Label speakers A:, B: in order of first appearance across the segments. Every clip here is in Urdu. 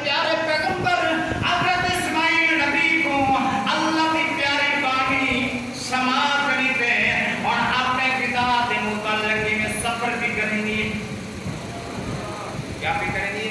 A: پیارے پیغمبر حضرت اسماعیل نبی کو اللہ کی پیاری بانی سماعت کرنی پہ اور اپنے پتا کے متعلق میں سفر بھی کریں گی. کیا بھی کریں گی؟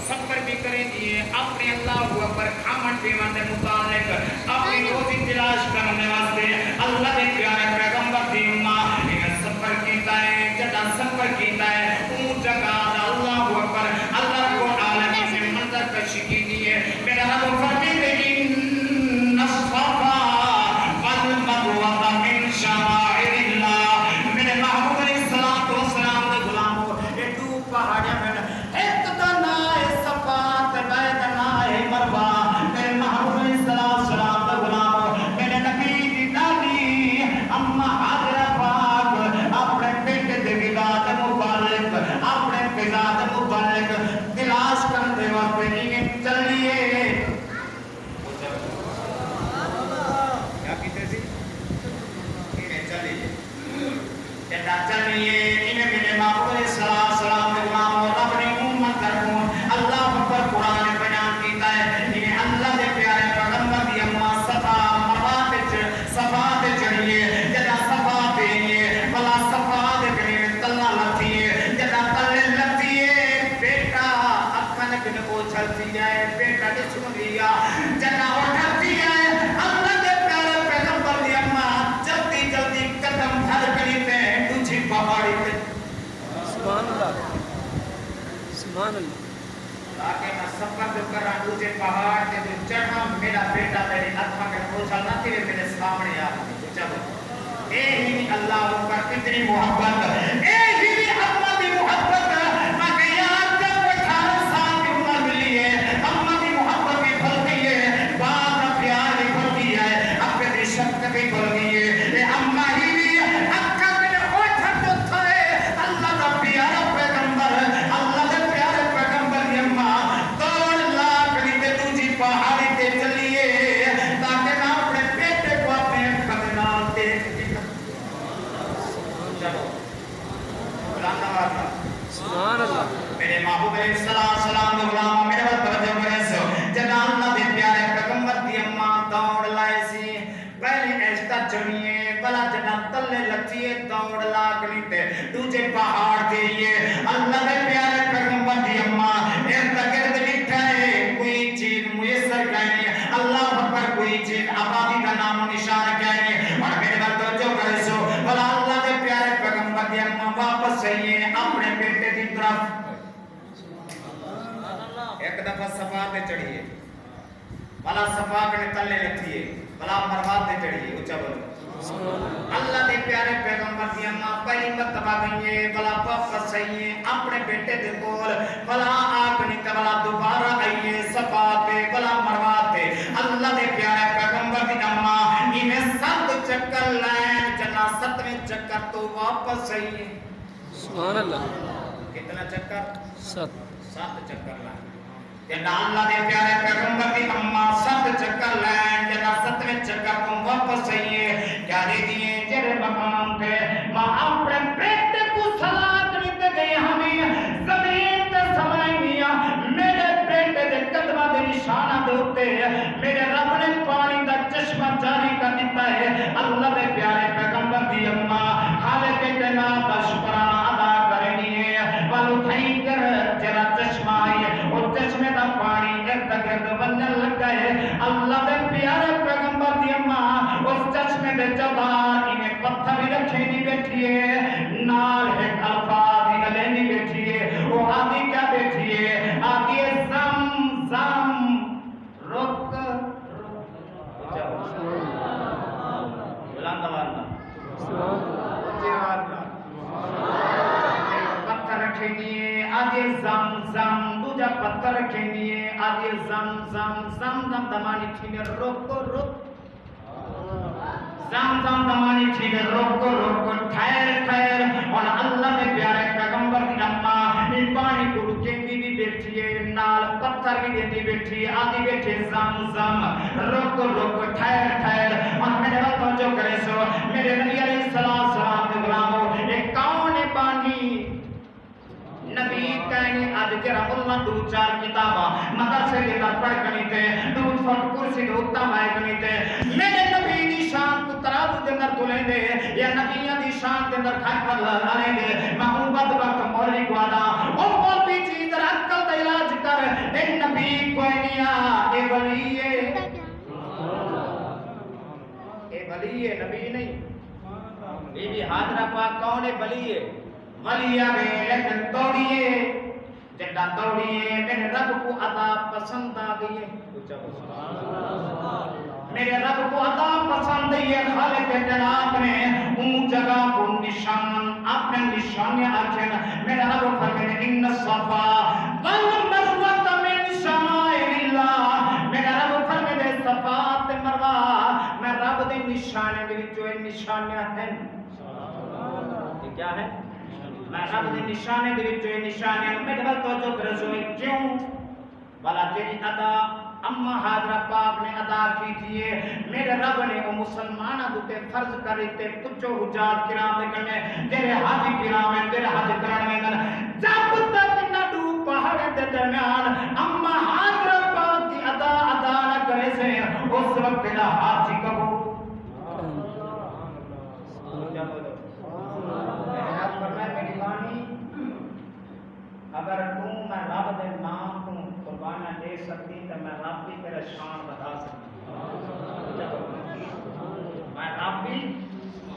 A: سفر بھی کریں گی. اپنے اللہ پر کھامن پیمان کے متعلق اپنی روزی تلاش کرنے واسطے اللہ کے پیارے پیغمبر کی امت نے سفر کیتا ہے. جدا سفر کیتا ہے اون جگہ اللہ پر اللہ کو عالم سے منظر کشی کی دیئے. میرا رب فرمیدے ان الصفا والمروہ من شعائر اللہ. میرے محبوب علیہ السلام دے غلاموں یہ دو پہاڑیاں میں ایک دا نام ہے صفا تے دا نام ہے مروہ. میرے محبوب علیہ السلام دے غلاموں میرے نبی دی دادی اما حاضرہ پاک اپنے بیٹے دے ولادت مبارک اپنے ولادت مبارک تلاش کرتے وقت انہیں چلیے کیا کہتے تھے انہیں چلیے جدا چلیے انہیں میرے محبوب علیہ السلام کے غلام اور اپنی امت کروں اللہ پر قرآن بیان کیتا ہے. انہیں اللہ دے پیارے پیغمبر دی اما صفا مروہ تے صفا تے چڑھیے. جدا صفا پہنیے بلا صفا دے کنے تلنا لتھیے. جدا تلے لتھیے بیٹا اکھن کنے کو چلتی جائے بیٹا دے سن لیا جدا اٹھتی ہے. اللہ دے پیارے پیغمبر دی اما جلدی جلدی قدم دھر کری تے دوجی پہاڑی تے
B: سبحان اللہ سبحان اللہ
A: تاکہ میں سفر جو کر رہا دوجے پہاڑ تے جو چڑھا میرا بیٹا میرے ہاتھ میں کو چلنا تیرے میرے سامنے آ چلو. اے ہی اللہ پر کتنی محبت اے ہی اما کی محبت. میں کہ یار جب 18 سال کی عمر ملی ہے اما کی محبت بھی بھول گئی ہے باپ کا پیار بھی بھول گیا ہے اپنی شفقت بھی بھول گئی ہے. اے اما ہی بھی اکا میں اٹھ جو تھے اللہ کا پیارا پیغمبر اللہ کے پیارے پیغمبر کی اما دوڑ لا کری تے دوجی پہاڑی تے چلیے تاکہ میں اپنے بیٹے کو اپنے خط نال دیکھ چلو
B: سبحان اللہ
A: میرے محبوب علیہ السلام دے غلام میرے وقت توجہ کرے سو جنا اللہ دے پیارے پیغمبر دی اما دوڑ لائے سی پہلے ایستا چڑھیے بلا جنا تلے لچیے دوڑ لاگنی تے دوجے پہاڑ تے یہ اللہ دے پیارے پیغمبر دی اما ارد گرد بٹھائے کوئی چیز میسر کہنی اللہ پر کوئی چیز آبادی کا نام و نشان کہنی. اور میرے وقت توجہ کرے سو بلا اللہ دے پیارے پیغمبر دی اما واپس آئیے اپنے بیٹے دی طرف. ایک دفعہ صفا تے چڑھیے بلا صفا کے تلے لٹھیے بلا مروہ تے چڑھیے اونچا بولو. اللہ دے پیارے پیغمبر دی اما پہلی مرتبہ گئیے بلا واپس آئیے اپنے بیٹے دے کول بلا اپنی بلا دوبارہ آئیے صفا تے بلا مروہ تے اللہ دے پیارے پیغمبر دی اما انہیں 7 چکر لائن جنا 7ویں چکر تو واپس آئیے.
B: سبحان اللہ
A: کتنا چکر
B: 7
A: چکر لائن جنا اللہ دے پیارے پیغمبر دی اما 7 چکر لائن جنا 7ویں چکر تم واپس آئیے. کیا دے دیئے جرے مقام پہ ماں اپنے بیٹے کو سلات نہیں گئی ہمیں زمین تے سمائیں گیا میرے بیٹے دے قدمہ دے نشانہ دوتے میرے رب نے پانی دا چشمہ جاری کر دیتا ہے. اللہ دے پیارے پیغمبر دی اما خالق کائنات کا شکرانہ ادا کرنی ہے والو تھائی کر جرا چشمہ آئی اور چشمے دا پانی ارد گرد بننے لگا ہے. اللہ دے پیارے پیغمبر دی اما اس چشمے دے چودار انہیں پتھر ہی رکھے نہیں بیٹھی ہے نال ہے الفاظ ہی گلے نہیں بیٹھی ہے. وہ آدھی کیا بیٹھی ہے آدھی زم زم رک بلند آواز پتھر رکھے نہیں آدھی زم زم دوجا پتھر رکھے نہیں آدھی زم زم زم زم دمانی تھی رکو رک زم زم دمانی تھی رکو رکو ٹھہر ٹھہر. اور اللہ نے پیارے پیغمبر کی اما ان پانی کو رکے بھی بیٹھی ہے نال پتھر بھی دیتی بیٹھی ہے آدھی بیٹھی زم زم رکو رکو ٹھہر ٹھہر. اور میرے وقت توجہ کرے سو میرے نبی علیہ السلام کے غلاموں ایک کون پانی نبی کا کہنے آج جرا اللہ دو چار کتاباں مدرسے کے در پڑھ کنی تے دو فٹ کرسی دو تمائے کنی تے میرے نبی دی شان کو ترازو دے اندر تلیں دے یا نبیان دی شان دے اندر کھٹ پر لڑیں دے میں بد وقت مولوی کو آنا او مولوی چیز رکھل دا علاج کر اے نبی کوئی نیا اے ولی ہے اے ولی ہے نبی نہیں بی بی حاضرہ پاک کون ہے ولی ہے ولی ہے لیکن توڑیے جڑا توڑیے میرے رب کو عطا پسند آ گئی ہے میرے رب کو عطا پسند ہے خالق جناب نے ان جگہ کو نشان اپنے نشانیاں آکھیں میرے رب فرمائے ان الصفا والمروہ من شعائر اللہ میرے رب فرمائے صفا تے مروہ میں رب دے نشانے دے وچوں نشانیاں ہیں یہ کیا ہے میں رب دے نشانے دے وچوں نشانیاں میرے ول توجہ کرو کیوں والا تیری ادا اما حاضرہ پاک نے ادا کی تھی میرے رب نے وہ مسلمانہ دوتے فرض کری تے پچھو حجات کرام دے کرنے تیرے حاجی کرام ہے تیرے حاجی کرام ہے جب تک نڈو پہاڑ دے درمیان اما حاضرہ پاک کی ادا نہ کرے سے اس وقت تیرا حاجی کبو اگر تم میں رب دے نام کو قربانہ دے سکتی تو میں رب بھی تیرے شان بتا سکتی میں رب بھی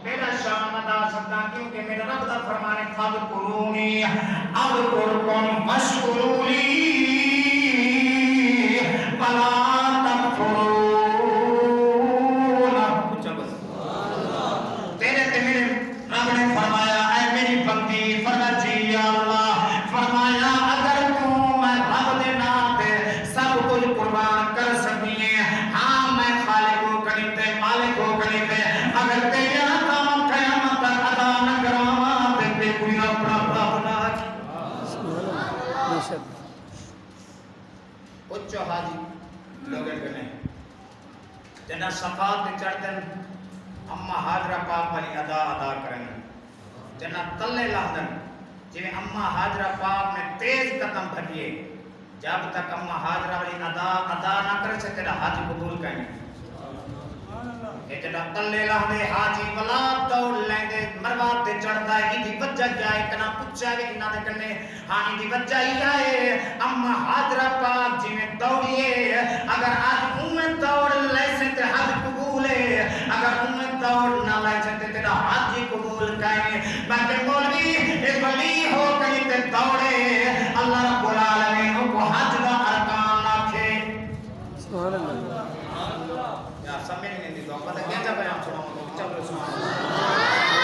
A: تیرا شان بتا سکتا کیونکہ میرا رب دا فرمانے فَذْكُرُونِي أَذْكُرْكُمْ وَاشْكُرُوا لِي وَلَا تَكْفُرُونَ تیرے تے میرے رب نے فرمایا اے میری بندی فرمایا جی یا اللہ فرمایا اگر تم میں رب دے نام تے سب کچھ قربان کر سکتی ہے ہاں میں خالق کو کری تے مالک کو کری تے اگر تیرا کام قیامت تک ادا نہ کراواں تے بے کوئی اپنا بنا اچھو حاجی لوگے کنے جنہ صفات تے چڑھ دن اما حاضرہ پاک والی ادا کریں جنہ تلے لاہدن جی اما حاضرہ پاک نے تیز قدم بھریے جب تک اما حاضرہ والی ادا نہ کر سکتے تیرا حاجی قبول کریں کہ جنہ تلے لاہدے حاجی ولاد دوڑ لیں دے مرواد دے چڑھتا ہے ہی دی وجہ جائے کنا پچھا گے انہا دے کرنے ہاں ہی دی وجہ ہی آئے اما حاضرہ پاک جی میں دوڑیے اگر آج امیں دوڑ لے سے تے حاجی قبول ہے اگر امیں دوڑ نہ لے سے تے تیرا حاجی قبول کریں باقی مولوی ایک ولی ہو کہیں تے دوڑے اللہ رب العالمین کو حج دا ارکان رکھے
B: سبحان اللہ
A: یا سمجھ نہیں دی تو پتہ کیا جا بیان سنا ہوں چلو سبحان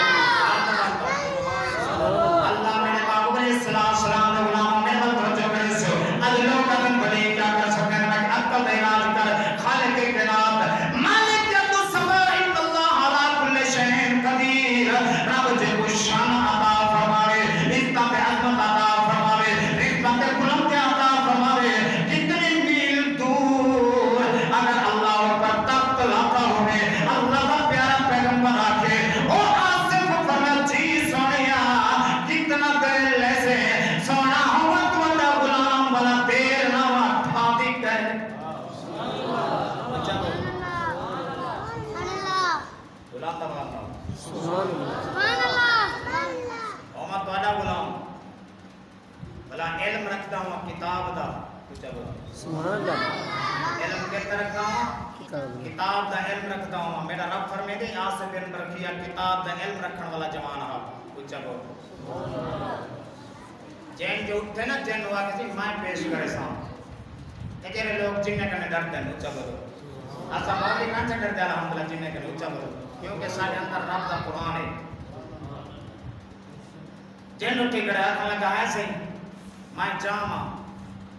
A: اللہ میرے محبوب علیہ السلام دے غلام میرے مل توجہ کرے سو اللہ کا دن بڑی کیا کر سکتے ہیں میں عقل دے علاج کر خالق کائنات مالک جب سما ان اللہ علی کل شیء قدیر رب جے کو شان عطا فرمائے عزت عظمت عطا فرمائے حکمت کلم کے عطا فرمائے کتنے میل دور اگر اللہ پر تخت لاتا ہوئے اللہ کا پیارا پیغمبر آکے او آصف فرمائے جی سونیا کتنا دل ایسے سونا ہوت والا غلام والا دیر نہ وقت آدھی کہے غلام تباہ
B: سبحان اللہ
A: اومد توڑا غلام بلا علم رکھتا ہوں کتاب دا
B: سبحان اللہ
A: علم کہتا رکھتا ہوں کتاب دا علم رکھتا ہوں میرا رب فرمے دے آج سے بین برکھیا کتاب دا علم رکھن والا جوان ہا اچھا بہت جین جو اٹھتے نا جین ہوا کسی میں پیش کرے سام اجرے لوگ جننے کرنے ڈر دیں اچھا بہت آسا مولی کان سے ڈر دے الحمدللہ جننے کرنے اچھا بہت کیونکہ سارے اندر رب دا قرآن ہے جن اٹھی کرے آتا لگا ایسے میں جاما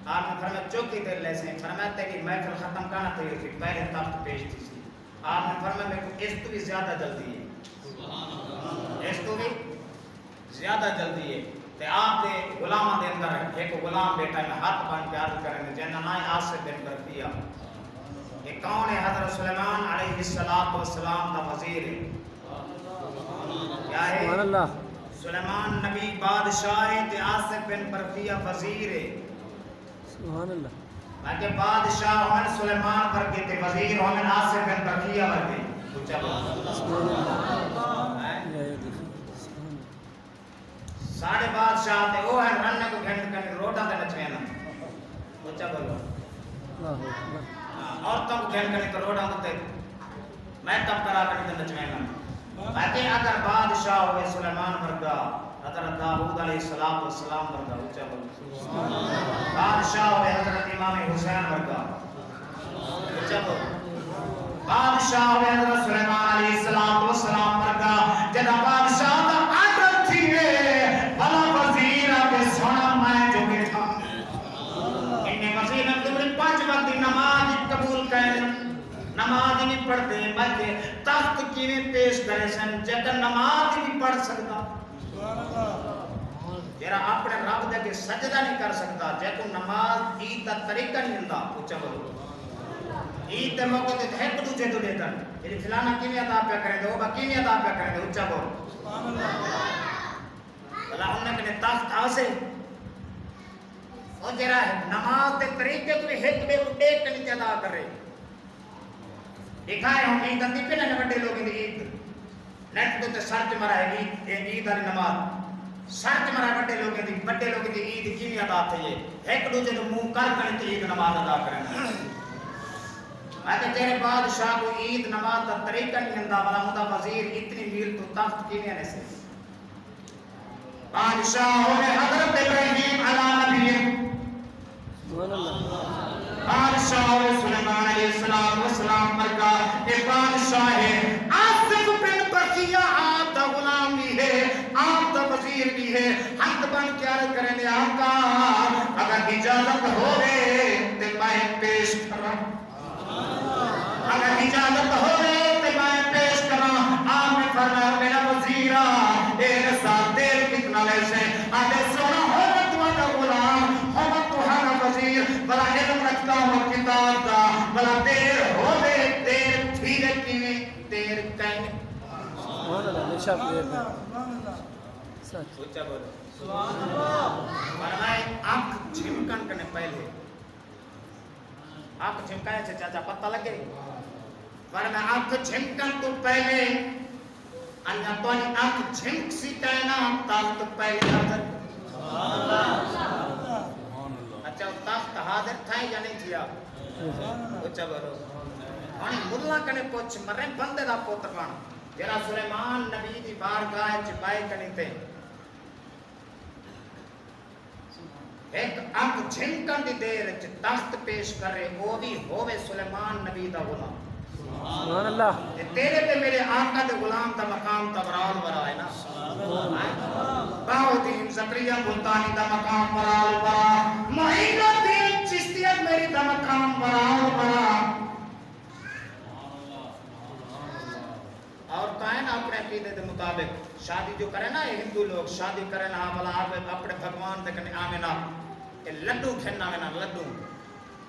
A: آپ نے فرمایا چوکی دل لے سے فرمایا تیری محفل ختم کرنا تیری تھی پہلے تخت پیش تھی سی آپ نے فرمایا میرے کو اس تو بھی زیادہ جلدی ہے اس تو بھی زیادہ جلدی ہے تے آپ دے غلامہ دے اندر ایک غلام بیٹا میں ہاتھ بان کے عرض کریں گے جنہ نائے آصف بن برقیہ یہ کون ہے حضرت سلیمان علیہ السلام دا وزیر ہے کیا ہے
B: سبحان اللہ
A: سلیمان نبی بادشاہ ہے تے آصف بن برقیہ وزیر ہے
B: سبحان اللہ
A: باقی بادشاہ ہمیں سلیمان ورگے تے وزیر ہمیں آصف بن برقیہ ورگے
B: سبحان اللہ
A: ساڑھے بادشاہ تے وہ ہے رنہ کو گھنٹ کرنے روٹا تے نچوینا بچہ بولو
B: اللہ اکبر
A: عورتوں کو گھنٹ کرنے تو روٹا تے میں تب کرا کرنے تے نچوینا باقی اگر بادشاہ ہوئے سلیمان ورگا حضرت داؤد علیہ السلام ورگا بچہ بولو بادشاہ ہوئے حضرت امام حسین ورگا بچہ بولو بادشاہ ہوئے حضرت سلیمان علیہ السلام ورگا جدا بادشاہ دا آدر تھی ہے بلا وزیر آگے سونا میں جو بیٹھا انہیں وزیر نے تمہیں 5 وقت دی نماز قبول کریں نماز نہیں پڑھتے بلکہ تخت کیویں پیش کرے سن جگہ نماز نہیں پڑھ سکتا جرا اپنے رب دے کے سجدہ نہیں کر سکتا جے کو نماز عید دا طریقہ نہیں ہوندا اونچا بولو عید دے موقع تے ایک دوجے تو دے کر یہ فلانا کیویں ادا پیا کرے دے او با کیویں ادا پیا کرے دے اونچا بولو سبحان اللہ بلا انہاں نے تخت آسے او جرا نماز دے طریقے تو ایک بے کو دیکھ کے نہیں ادا کر رہے دکھائے ہوں عید اندی پہ نہ بڑے لوگ دی عید نیٹ تے سرچ مرا ہے عید والی نماز سرچ مرا بڑے لوگ دی عید کیویں ادا تھی ہے ایک دوجے نوں منہ کر تے عید نماز ادا کرنا اگر تیرے بادشاہ کو عید نماز دا طریقہ نہیں ہندا والا ہوندا وزیر اتنی میل تو تخت کیویں نے سے بادشاہ ہوئے حضرت ابراہیم علیہ نبی
B: سبحان اللہ
A: بادشاہ ہوئے سلیمان علیہ السلام مرکا اے بادشاہ ہے آصف بن برقیہ آپ دا غلام بھی ہے آپ دا وزیر بھی ہے حد بن کے عرض کرنے آقا اگر اجازت ہوئے تے میں پیش کرا اگر اجازت ہوئے تے میں پیش کرا آپ نے فرمایا میرا وزیرہ تیرے ساتھ دیر کتنا لیسے آدھے سونا ہوگا تمہارا غلام ہوگا تمہارا وزیر بلا علم رکھتا ہوں کتاب کا بلا دیر ہوئے دیر تھیرے کیویں دیر کہیں
B: سبحان اللہ نشاء دیر سچ
A: سوچا بولو سبحان اللہ فرمائے آنکھ جھمکن کرنے پہلے آنکھ جھمکانے سے چاچا پتہ لگے فرمائے آنکھ جھمکن تو پہلے انجا تو آنکھ جھمک سی کہنا تخت پہلے حاضر اچھا تخت حاضر تھا یا نہیں تھیا اچھا بولو ہونی ملا کنے پوچھ مرے بندے دا پوتر بان جرا سلیمان نبی دی بارگاہ چ بائے کنی تے ایک آنکھ جھمکن دی دیر چ تخت پیش کرے وہ بھی ہوئے سلیمان نبی دا غلام
B: سبحان اللہ
A: تیرے پہ میرے آقا دے غلام دا مقام تبرال ورا ہے نا باؤدین زکریہ ملتانی دا مقام برال ورا معین الدین چشتیت میری دا مقام برال ورا اور کائن اپنے عقیدے دے مطابق شادی جو کرے نا ہندو لوگ شادی کرے نا بلا اپنے بھگوان دے کنے آمنا لڈو کھنا میں نا لڈو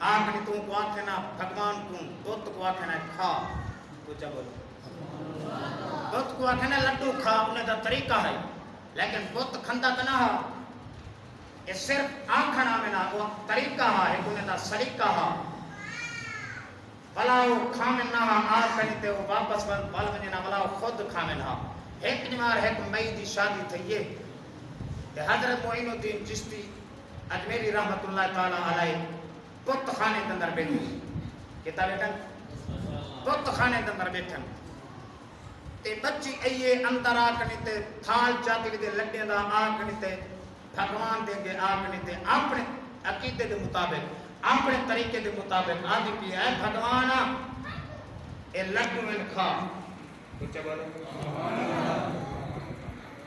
A: آنکھ تو کو آکھنا بھگوان کو بت کو آکھنا کھا کچھ بولو بت کو آکھنا لڈو کھا انہیں دا طریقہ ہے لیکن بت کھندا کنا ہے یہ صرف آنکھنا میں نا وہ طریقہ ہے انہیں دا سلیقہ ہے بلا وہ کھامن نہ آنکھ کنی تے وہ واپس بال ونجے نا بلا وہ خود کھامن ہا ایک نمار ایک مئی دی شادی تھی یہ حضرت معین الدین چشتی اجمیری رحمت اللہ تعالی علیہ پت خانے دندر بیٹھن کتا بیٹھن پت خانے دندر بیٹھن تے بچی ایے اندر آکنی تے تھال چاہتی دے لڈے دا آکنی تے بھگوان دے گے آکنی تے اپنے عقیدے دے مطابق اپنے طریقے دے مطابق آدھی پی ہے بھگوانا اے لڈو میں کھا کچھ بولو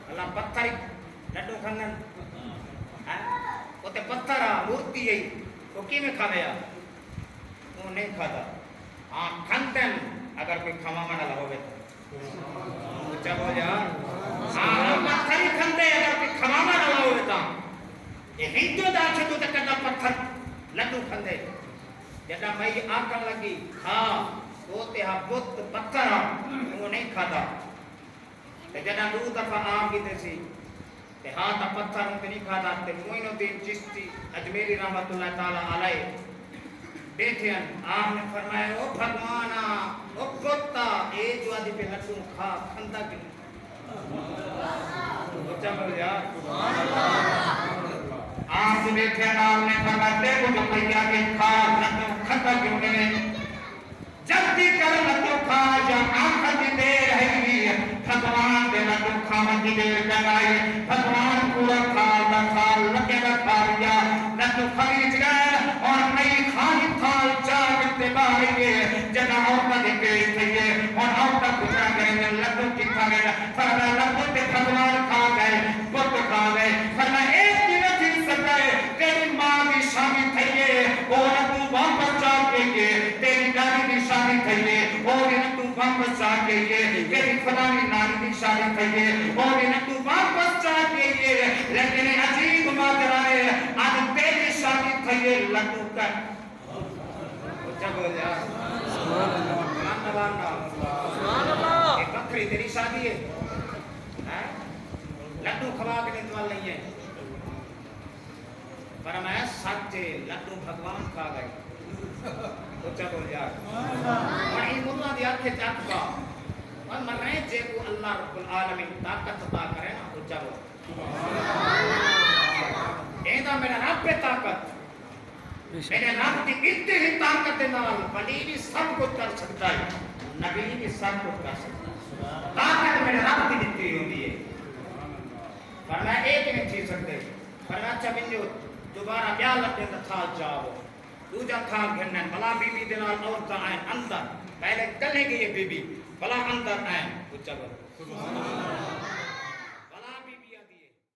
A: اللہ پتھر لڈو کھانا وہ تے پتھر مورتی ہے وہ کی میں کھا گیا وہ نہیں کھاتا ہاں کھنتن اگر کوئی کھاما مانا لگوگے کچھ بول جا ہاں پتھر ہی کھنتے اگر کوئی کھاما مانا لگوگے تا یہ ہندو دا چھے تو تکڑا پتھر لڈو کھندے جدا مئی آکر لگی ہاں ہوتے ہاں بت پتھر وہ نہیں کھاتا جدا دو دفعہ آم کی دیسی تے ہاتھ پتھر ان نہیں کھاتا تے معین الدین چشتی اجمیری رحمت اللہ تعالی علیہ بیٹھے ہیں. آپ نے فرمایا او بھگوانا او کتا اے جو آدھی پہ لٹوں کھا کھندا کیوں بچہ بول یار سبحان اللہ. آپ بیٹھے ہیں آپ نے فرمایا دیکھو جو کوئی آگے کھا لٹوں کھندا کیوں نہیں جلدی کر لٹوں کھا جا آنکھ دی دیر ہے بھگوان دے لٹوں کھاون دی دیر کرائی بھگوان پورا کھا لگے گا کھا لیا لٹوں خرید گئے اور نئی خالی تھال چار کے باہر جگہ عورتہ دے پیش تھئیے اور عورتہ گزرا گئے لٹوں کی کھا گئے فرما لٹوں تے بھگوان کھا گئے بت کھا گئے فرما ایک دن تھی سکے تیری ماں کی شادی تھئیے وہ لٹوں واپس جا کے تیری دادی کی شادی تھئیے اور لٹوں واپس جا کے تیری فلانی نانی کی شادی تھئیے اور لٹوں واپس جا کے لیکن عجیب ماجرا ہے آج تیری شادی تھئیے لٹوں کا اچھا بول جا سبحان اللہ ایک بکری تیری شادی ہے لڈو کھوا کے نیتوال نہیں ہے فرمایا سچے لڈو بھگوان کھا گئے اچھا بول جا اور این مطلع دی آنکھیں چاکبا اور مرنے جے کو اللہ رب العالمین طاقت عطا کرے نا اچھا بول ایدہ میرا رب پہ طاقت میرے رب کی اتنی ہی طاقت نال ولی بھی سب کچھ کر سکتا ہے نبی بھی سب کچھ کر سکتا ہے طاقت میرے رب کی اتنی ہوتی ہے فرمایا ایک نہیں تھی سکتے فرمایا اچھا بنجو دوبارہ کیا لگتے تھا جاؤ دوجا تھا گھرنے بلا بی بی دنال عورتہ آئیں اندر پہلے کلے گئی یہ بی بی بلا اندر آئیں کچھ چلو